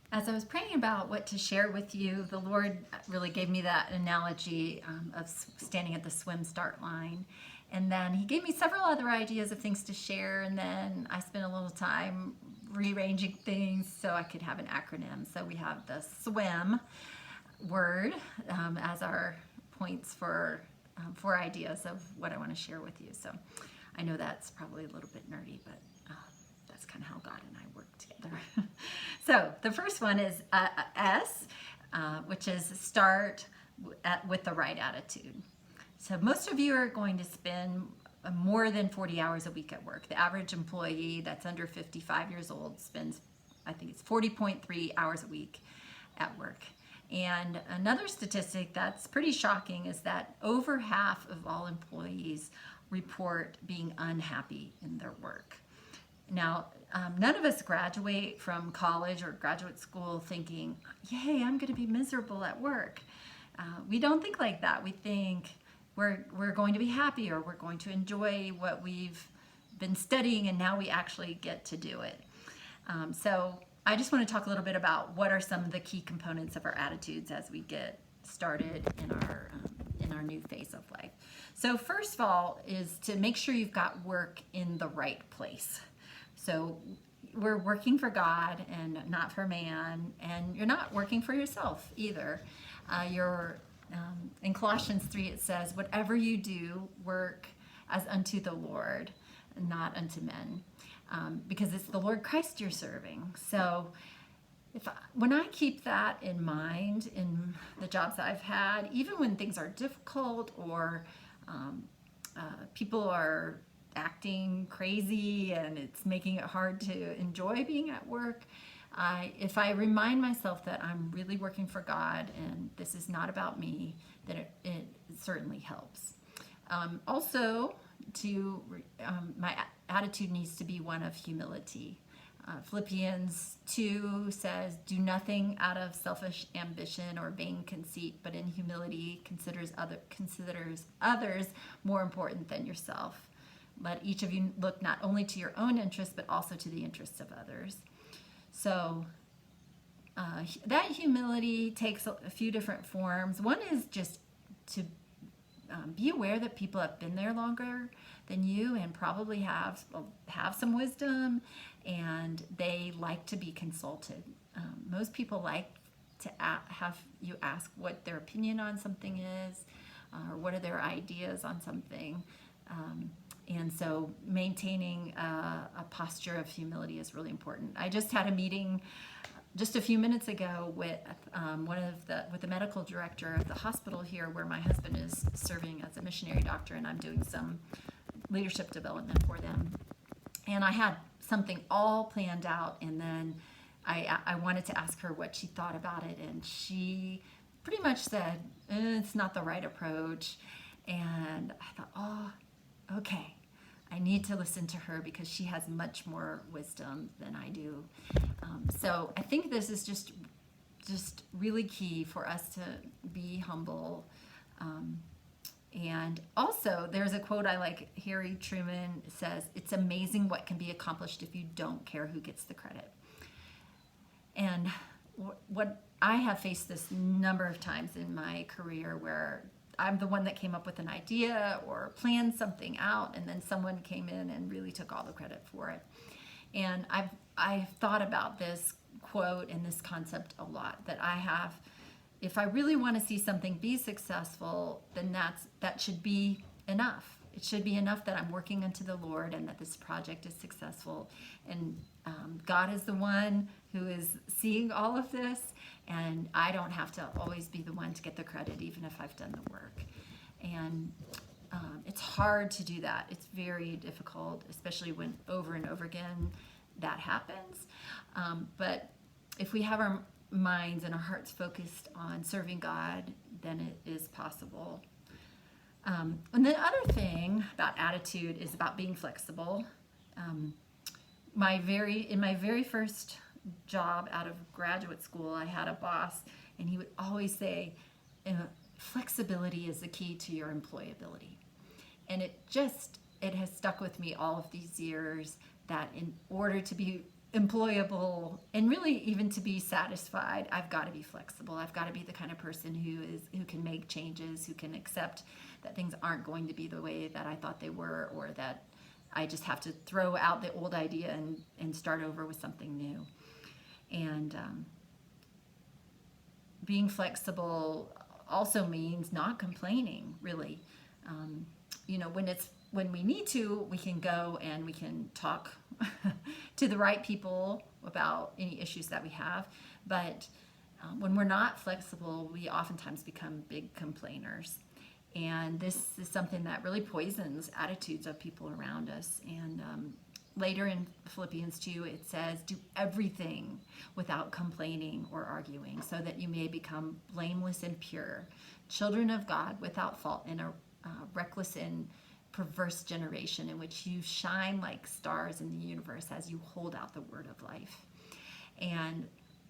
As I was praying about what to share with you, the Lord really gave me that analogy of standing at the swim start line. And then He gave me several other ideas of things to share. And then I spent a little time rearranging things so I could have an acronym. So we have the SWIM word as our points for ideas of what I want to share with you. So I know that's probably a little bit nerdy, but that's kind of how God and I work together. So the first one is S, which is start with the right attitude. So most of you are going to spend more than 40 hours a week at work. The average employee that's under 55 years old spends, I think it's 40.3 hours a week at work. And another statistic that's pretty shocking is that over half of all employees report being unhappy in their work. Now, none of us graduate from college or graduate school thinking, yay, I'm going to be miserable at work. We don't think like that. We think we're going to be happy, or we're going to enjoy what we've been studying, and now we actually get to do it. So I just want to talk a little bit about what are some of the key components of our attitudes as we get started in our new phase of life. So first of all is to make sure you've got work in the right place. So we're working for God and not for man, and you're not working for yourself either. In Colossians 3 it says, whatever you do, work as unto the Lord, not unto men, because it's the Lord Christ you're serving. So when I keep that in mind in the jobs that I've had, even when things are difficult or people are acting crazy and it's making it hard to enjoy being at work, if I remind myself that I'm really working for God and this is not about me, then it certainly helps. Also, my attitude needs to be one of humility. Philippians 2 says, do nothing out of selfish ambition or vain conceit, but in humility considers others more important than yourself. Let each of you look not only to your own interests, but also to the interests of others. So that humility takes a few different forms. One is just to be aware that people have been there longer than you and probably have some wisdom, and they like to be consulted. Most people like to have you ask what their opinion on something is, or what are their ideas on something. And so maintaining a posture of humility is really important. I just had a meeting just a few minutes ago with with the medical director of the hospital here where my husband is serving as a missionary doctor, and I'm doing some leadership development for them. And I had something all planned out, and then I wanted to ask her what she thought about it, and she pretty much said, it's not the right approach. And I thought, oh, okay, I need to listen to her because she has much more wisdom than I do. So I think this is just really key for us to be humble. And also, there's a quote I like. Harry Truman says, it's amazing what can be accomplished if you don't care who gets the credit. And what I have faced this number of times in my career where I'm the one that came up with an idea or planned something out, and then someone came in and really took all the credit for it. And I've thought about this quote and this concept a lot, that if I really want to see something be successful, then that should be enough. It should be enough that I'm working unto the Lord and that this project is successful. And God is the one who is seeing all of this, and I don't have to always be the one to get the credit, even if I've done the work. And it's hard to do that. It's very difficult, especially when over and over again that happens. But if we have our minds and our hearts focused on serving God, then it is possible. And the other thing about attitude is about being flexible. In my very first job out of graduate school, I had a boss, and he would always say, flexibility is the key to your employability. And it has stuck with me all of these years, that in order to be employable, and really even to be satisfied, I've got to be flexible. I've got to be the kind of person who can make changes, who can accept that things aren't going to be the way that I thought they were, or that I just have to throw out the old idea and start over with something new. And being flexible also means not complaining, really. When we need to, we can go and we can talk to the right people about any issues that we have. But when we're not flexible, we oftentimes become big complainers. And this is something that really poisons attitudes of people around us. And later in Philippians 2, it says, do everything without complaining or arguing, so that you may become blameless and pure, children of God without fault in a reckless and perverse generation in which you shine like stars in the universe as you hold out the word of life. And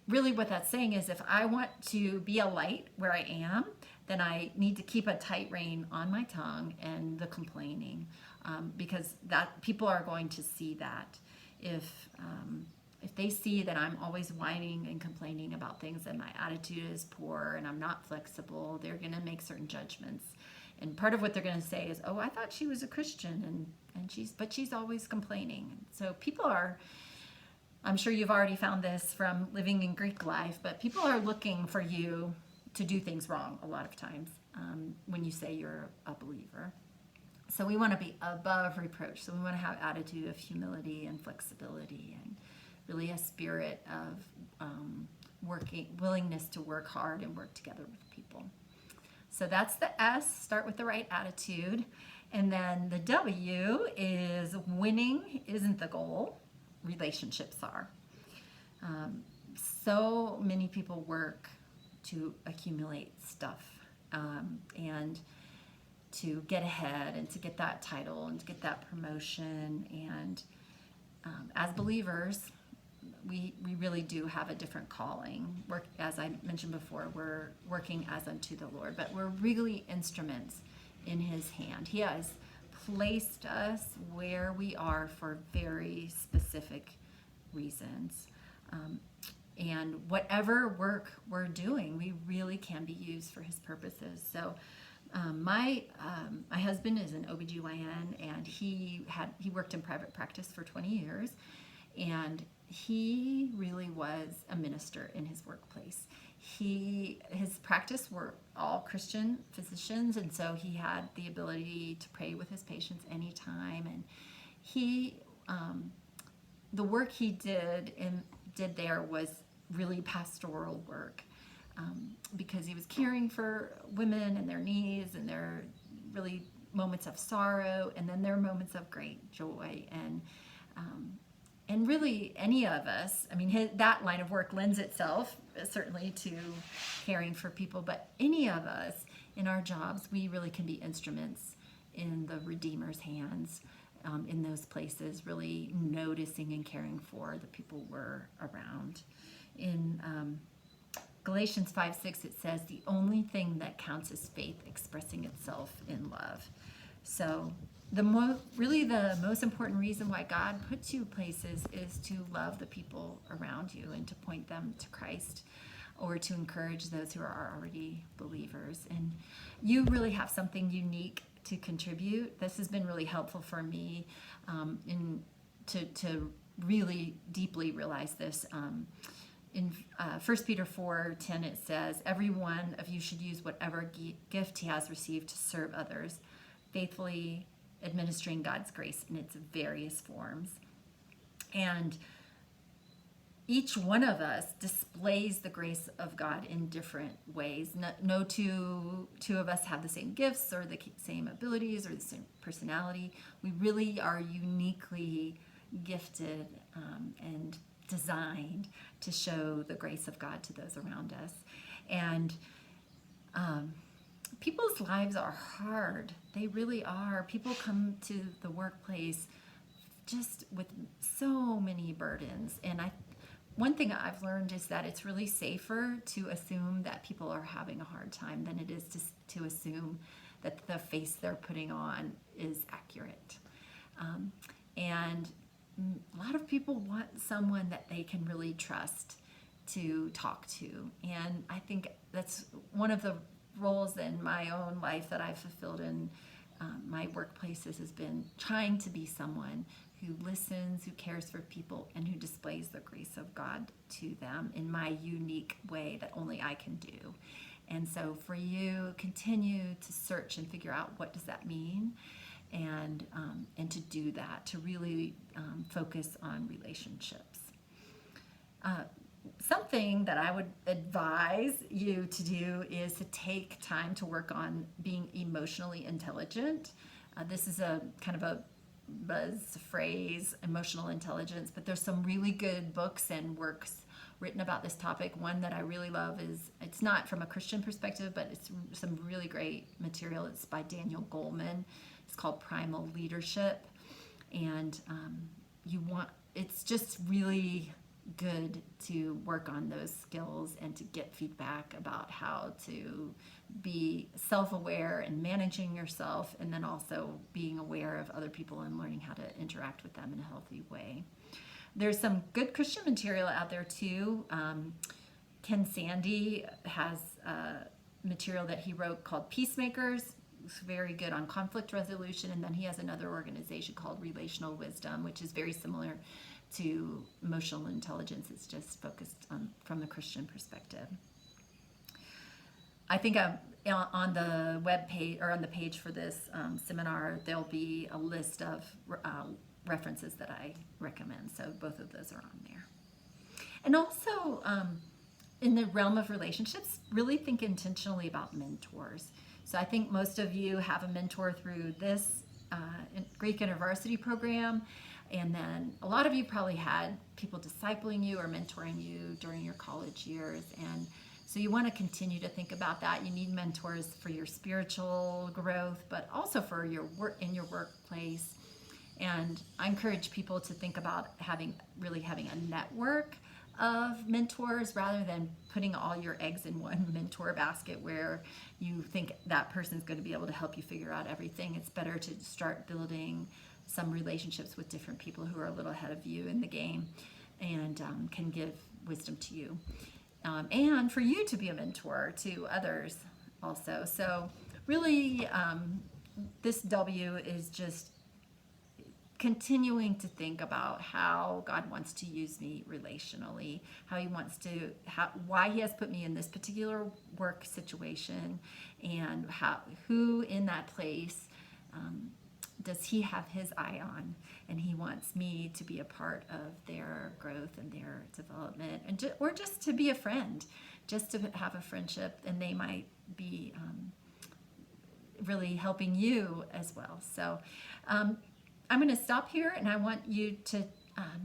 really what that's saying is, if I want to be a light where I am, then I need to keep a tight rein on my tongue and the complaining, because that people are going to see that. If they see that I'm always whining and complaining about things, and my attitude is poor and I'm not flexible, they're going to make certain judgments. And part of what they're going to say is, oh, I thought she was a Christian, and she's always complaining. So people are, I'm sure you've already found this from living in Greek life, but people are looking for you to do things wrong a lot of times when you say you're a believer. So we want to be above reproach. So we want to have attitude of humility and flexibility, and really a spirit of willingness to work hard and work together with people. So that's the S, start with the right attitude. And then the W is winning isn't the goal, relationships are. So many people work to accumulate stuff and to get ahead and to get that title and to get that promotion. And as believers, we really do have a different calling. As I mentioned before, we're working as unto the Lord, but we're really instruments in his hand. He has placed us where we are for very specific reasons. And whatever work we're doing, we really can be used for his purposes. So my husband is an OBGYN, and he worked in private practice for 20 years, and he really was a minister in his workplace. His practice were all Christian physicians, and so he had the ability to pray with his patients anytime. And the work he did there was really pastoral work, because he was caring for women and their needs and their really moments of sorrow, and then their moments of great joy. And really, any of us, I mean, that line of work lends itself certainly to caring for people, but any of us in our jobs, we really can be instruments in the Redeemer's hands, in those places, really noticing and caring for the people we're around. In Galatians 5:6, it says, the only thing that counts is faith expressing itself in love. So the most important reason why God puts you places is to love the people around you and to point them to Christ, or to encourage those who are already believers. And you really have something unique to contribute. This has been really helpful for me to really deeply realize this. In 1 Peter 4:10, it says, every one of you should use whatever gift he has received to serve others, faithfully administering God's grace in its various forms. And each one of us displays the grace of God in different ways. No two of us have the same gifts or the same abilities or the same personality. We really are uniquely gifted and designed to show the grace of God to those around us. And people's lives are hard. They really are. People come to the workplace just with so many burdens. And one thing I've learned is that it's really safer to assume that people are having a hard time than it is to assume that the face they're putting on is accurate. And a lot of people want someone that they can really trust to talk to. And I think that's one of the roles in my own life that I've fulfilled in my workplaces has been trying to be someone who listens, who cares for people, and who displays the grace of God to them in my unique way that only I can do. And so for you, continue to search and figure out what does that mean, and to do that, to really focus on relationships. Something that I would advise you to do is to take time to work on being emotionally intelligent. This is a kind of a buzz phrase, emotional intelligence, but there's some really good books and works written about this topic. One that I really love is, it's not from a Christian perspective, but it's some really great material. It's by Daniel Goleman. It's called Primal Leadership. And it's just really good to work on those skills and to get feedback about how to be self-aware and managing yourself, and then also being aware of other people and learning how to interact with them in a healthy way. There's some good Christian material out there too. Ken Sande has material that he wrote called Peacemakers. It's very good on conflict resolution, and then he has another organization called Relational Wisdom, which is very similar to emotional intelligence. It's just focused on from the Christian perspective. I think on the web page, or on the page for this seminar, there'll be a list of references that I recommend. So both of those are on there. And also in the realm of relationships, really think intentionally about mentors. So I think most of you have a mentor through this Greek InterVarsity program. And then a lot of you probably had people discipling you or mentoring you during your college years. And so you want to continue to think about that. You need mentors for your spiritual growth, but also for your work in your workplace. And I encourage people to think about having a network of mentors rather than putting all your eggs in one mentor basket where you think that person's going to be able to help you figure out everything. It's better to start building some relationships with different people who are a little ahead of you in the game and can give wisdom to you. And for you to be a mentor to others also. So really, this W is just continuing to think about how God wants to use me relationally, why he has put me in this particular work situation, and who in that place does he have his eye on, and he wants me to be a part of their growth and their development, or just to be a friend, just to have a friendship, and they might be really helping you as well. So I'm going to stop here, and I want you to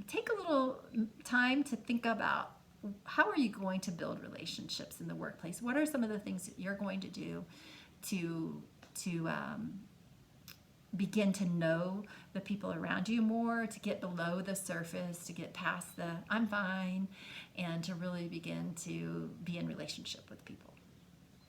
take a little time to think about how are you going to build relationships in the workplace? What are some of the things that you're going to do to begin to know the people around you more, to get below the surface, to get past the I'm fine, and to really begin to be in relationship with people?